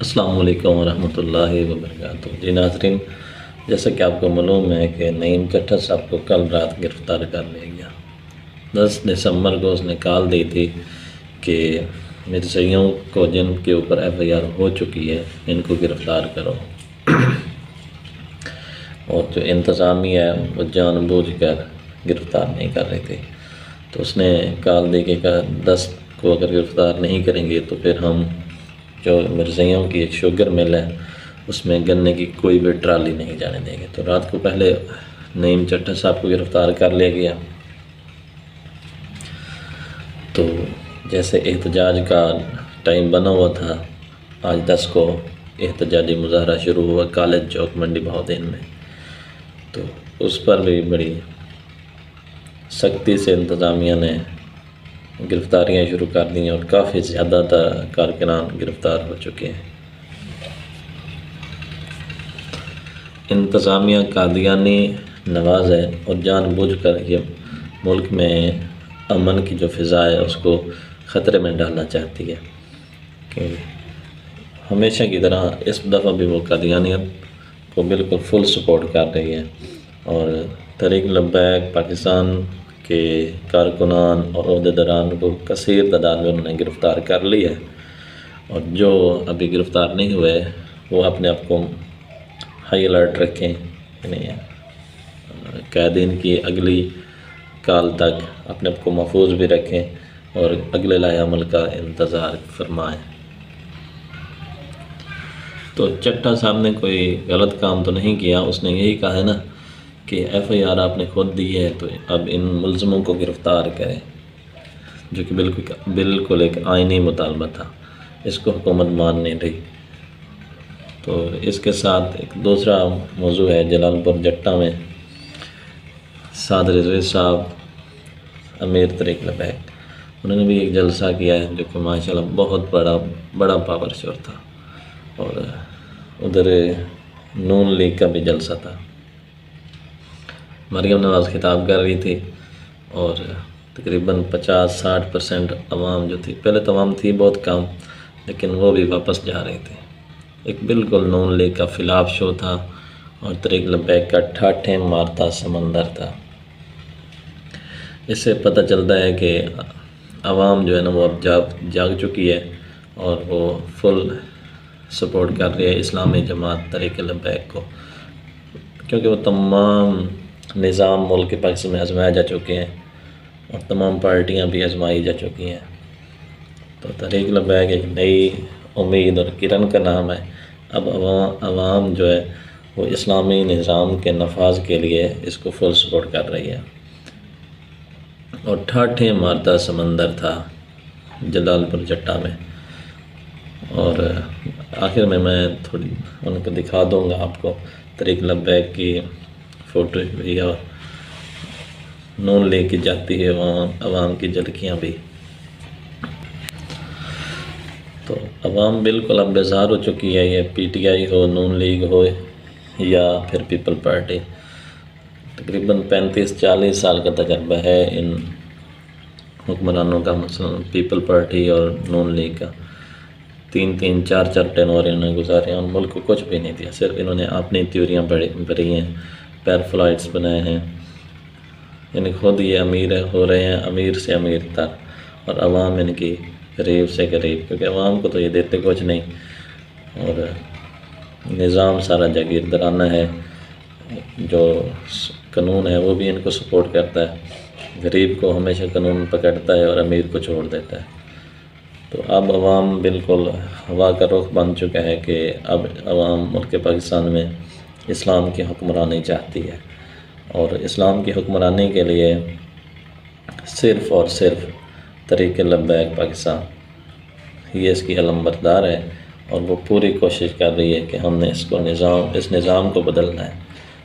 السلام علیکم ورحمۃ اللہ وبرکاتہ۔ جی ناظرین، جیسا کہ آپ کو معلوم ہے کہ نعیم چٹھا صاحب کو کل رات گرفتار کر لیا گیا۔ 10 دسمبر کو اس نے کال دی تھی کہ مرزائیوں کو جن کے اوپر FIR ہو چکی ہے ان کو گرفتار کرو، اور جو انتظامیہ ہے وہ جان بوجھ کر گرفتار نہیں کر رہی تھی۔ تو اس نے کال دی کہ 10 کو اگر گرفتار نہیں کریں گے تو پھر ہم جو مرزائیوں کی ایک شوگر مل ہے اس میں گنے کی کوئی بھی ٹرالی نہیں جانے دیں گے۔ تو رات کو پہلے نعیم چٹھا صاحب کو گرفتار کر لیا گیا۔ تو جیسے احتجاج کا ٹائم بنا ہوا تھا، آج 10 کو احتجاجی مظاہرہ شروع ہوا کالج چوک منڈی بہودین میں، تو اس پر بھی بڑی سختی سے انتظامیہ نے گرفتاریاں شروع کر دیں اور کافی زیادہ کارکنان گرفتار ہو چکے ہیں۔ انتظامیہ قادیانی نواز ہے اور جان بوجھ کر یہ ملک میں امن کی جو فضا ہے اس کو خطرے میں ڈالنا چاہتی ہے، کہ ہمیشہ کی طرح اس دفعہ بھی وہ قادیانیت کو بالکل فل سپورٹ کر رہی ہے، اور تحریک لبیک پاکستان کے کارکنان اور عہدیداران کو کثیر تعداد میں انہوں نے گرفتار کر لی ہے، اور جو ابھی گرفتار نہیں ہوئے وہ اپنے آپ کو ہائی الرٹ رکھیں، یعنی قائدین کی اگلی کال تک اپنے آپ کو محفوظ بھی رکھیں اور اگلے لائحہ عمل کا انتظار فرمائیں۔ تو چٹھا صاحب نے کوئی غلط کام تو نہیں کیا، اس نے یہی کہا ہے نا کہ FIR آپ نے خود دی ہے تو اب ان ملزموں کو گرفتار کریں، جو کہ بالکل ایک آئینی مطالبہ تھا، اس کو حکومت مان نہیں رہی۔ تو اس کے ساتھ ایک دوسرا موضوع ہے جلال پور جٹا میں سعد رضوی صاحب امیر تحریک لبیک، انہوں نے بھی ایک جلسہ کیا ہے جو کہ ماشاءاللہ بہت بڑا پاور شو تھا، اور ادھر نون لیگ کا بھی جلسہ تھا۔ مریم نواز خطاب کر رہی تھی اور تقریباً 50-60% عوام جو تھی، پہلے تو عوام تھی بہت کم لیکن وہ بھی واپس جا رہے تھے۔ ایک بالکل نون لیگ کا فلاب شو تھا اور تحریک لبیک کا ٹھاٹھیں مارتا سمندر تھا۔ اس سے پتہ چلتا ہے کہ عوام جو ہے نا وہ اب جاگ چکی ہے اور وہ فل سپورٹ کر رہی ہے اسلامی جماعت تحریک لبیک کو، کیونکہ وہ تمام نظام ملک پاکستان میں آزمائے جا چکے ہیں اور تمام پارٹیاں بھی آزمائی جا چکی ہیں۔ تو تحریک لبیک ایک نئی امید اور کرن کا نام ہے۔ اب عوام جو ہے وہ اسلامی نظام کے نفاذ کے لیے اس کو فل سپورٹ کر رہی ہے، اور ٹھاٹھیں مارتا سمندر تھا جلال پور جٹا میں۔ اور آخر میں تھوڑی ان کو دکھا دوں گا آپ کو تحریک لبیک کی فوٹو بھی، اور نون لیگ کی جاتی ہے عوام کی جھلکیاں بھی۔ تو عوام بالکل اب بیزار ہو چکی ہے، یہ PTI ہو، نون لیگ ہو یا پھر پیپل پارٹی۔ تقریباً 35-40 سال کا تجربہ ہے ان حکمرانوں کا، مثلا پیپل پارٹی اور نون لیگ کا، 3-3 4-4 ٹینور انہوں نے گزارے ہیں اور ملک کو کچھ بھی نہیں دیا، صرف انہوں نے اپنی تھیوریاں بھری ہیں، پیر فلائٹس بنائے ہیں، یعنی خود یہ امیر ہو رہے ہیں امیر سے امیر تر، اور عوام ان کی غریب سے غریب، کیونکہ عوام کو تو یہ دیتے کچھ نہیں، اور نظام سارا جاگیردارانہ ہے، جو قانون ہے وہ بھی ان کو سپورٹ کرتا ہے، غریب کو ہمیشہ قانون پکڑتا ہے اور امیر کو چھوڑ دیتا ہے۔ تو اب عوام بالکل ہوا کا رخ بن چکا ہے کہ اب عوام ملک پاکستان میں اسلام کی حکمرانی چاہتی ہے، اور اسلام کی حکمرانی کے لیے صرف اور صرف تحریک لبیک پاکستان یہ اس کی علم بردار ہے، اور وہ پوری کوشش کر رہی ہے کہ ہم نے اس نظام کو بدلنا ہے۔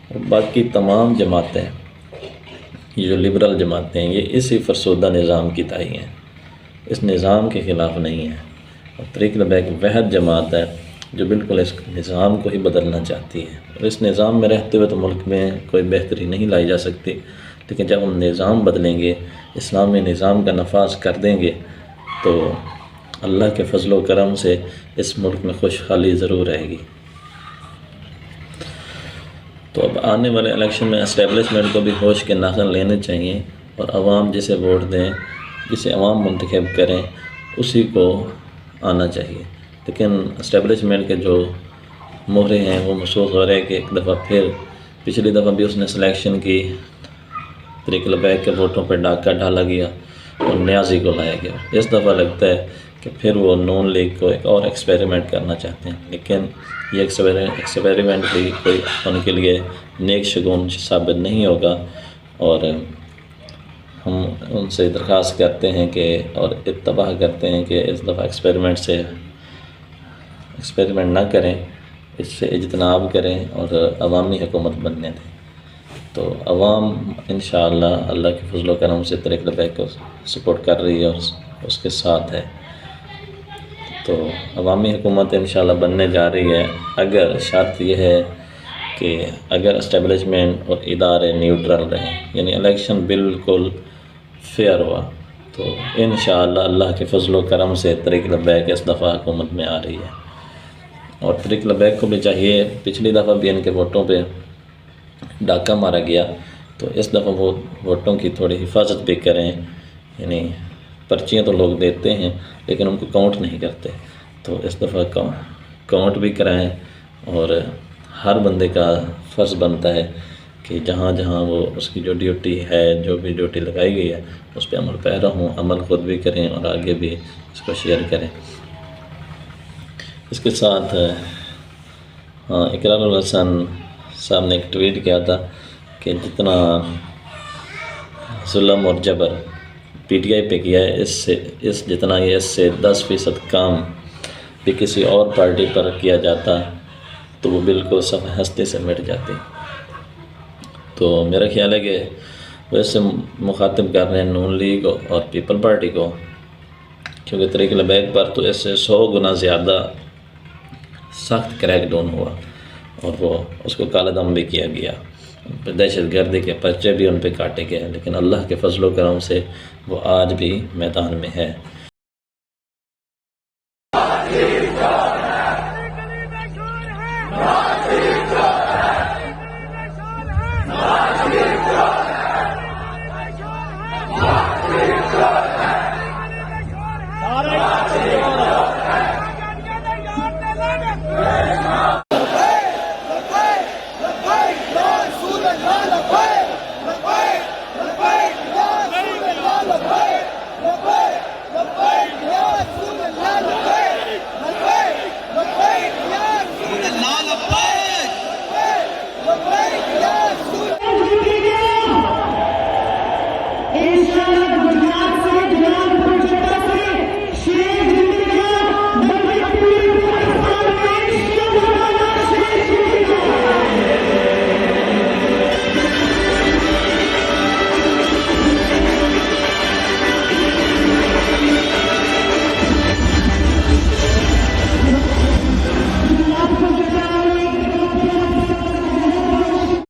اور باقی تمام جماعتیں، یہ جو لبرل جماعتیں ہیں، یہ اسی فرسودہ نظام کی تائیں ہیں، اس نظام کے خلاف نہیں ہیں، اور تحریک لبیک واحد جماعت ہے جو بالکل اس نظام کو ہی بدلنا چاہتی ہے، اور اس نظام میں رہتے ہوئے تو ملک میں کوئی بہتری نہیں لائی جا سکتی، لیکن جب ہم نظام بدلیں گے، اسلامی نظام کا نفاذ کر دیں گے، تو اللہ کے فضل و کرم سے اس ملک میں خوشحالی ضرور رہے گی۔ تو اب آنے والے الیکشن میں اسٹیبلشمنٹ کو بھی ہوش کے ناخن لینے چاہیے، اور عوام جسے ووٹ دیں، جسے عوام منتخب کریں، اسی کو آنا چاہیے۔ لیکن اسٹیبلشمنٹ کے جو مہرے ہیں وہ محسوس ہو رہے ہیں کہ ایک دفعہ پھر پچھلی دفعہ بھی اس نے سلیکشن کی، طریق البیک کے ووٹوں پہ ڈاکہ ڈالا گیا اور نیازی کو لایا گیا۔ اس دفعہ لگتا ہے کہ پھر وہ نون لیگ کو ایک اور ایکسپیریمنٹ کرنا چاہتے ہیں، لیکن یہ ایکسپیریمنٹ بھی کوئی ان کے لیے نیک شگون ثابت نہیں ہوگا، اور ہم ان سے درخواست کرتے ہیں کہ اور اتباع کرتے ہیں کہ اس دفعہ ایکسپیریمنٹ نہ کریں، اس سے اجتناب کریں اور عوامی حکومت بننے دیں۔ تو عوام انشاءاللہ اللہ کے فضل و کرم سے طریق البیک کو سپورٹ کر رہی ہے اور اس کے ساتھ ہے۔ تو عوامی حکومت انشاءاللہ بننے جا رہی ہے، اگر شرط یہ ہے کہ اگر اسٹیبلشمنٹ اور ادارے نیوٹرل رہیں، یعنی الیکشن بالکل فیئر ہوا، تو انشاءاللہ اللہ کے فضل و کرم سے طریق البیک اس دفعہ حکومت میں آ رہی ہے۔ اور طریق البیک کو بھی چاہیے، پچھلی دفعہ بھی ان کے ووٹوں پہ ڈاکہ مارا گیا، تو اس دفعہ وہ ووٹوں کی تھوڑی حفاظت بھی کریں، یعنی پرچیاں تو لوگ دیتے ہیں لیکن ان کو کاؤنٹ نہیں کرتے، تو اس دفعہ کاؤنٹ بھی کرائیں، اور ہر بندے کا فرض بنتا ہے کہ جہاں جہاں وہ اس کی جو ڈیوٹی ہے، جو بھی ڈیوٹی لگائی گئی ہے، اس پہ عمل پیرا ہوں، عمل خود بھی کریں اور آگے بھی اس کو شیئر کریں۔ اس کے ساتھ اقرار الحسن صاحب نے ایک ٹویٹ کیا تھا کہ جتنا ظلم اور جبر پی ٹی آئی پہ کیا ہے، جتنا یہ اس سے 10% کام بھی کسی اور پارٹی پر کیا جاتا تو وہ بالکل صفحہ ہستی سے مٹ جاتی۔ تو میرا خیال ہے کہ وہ اس سے مخاطب کر رہے ہیں نون لیگ اور پیپل پارٹی کو، کیونکہ طریق البیک پر تو اس سے 100 گنا زیادہ سخت کریک ڈاؤن ہوا، اور وہ اس کو کالا دم بھی کیا گیا، دہشت گردی کے پرچے بھی ان پہ کاٹے گئے، لیکن اللہ کے فضل و کرم سے وہ آج بھی میدان میں ہے۔ اس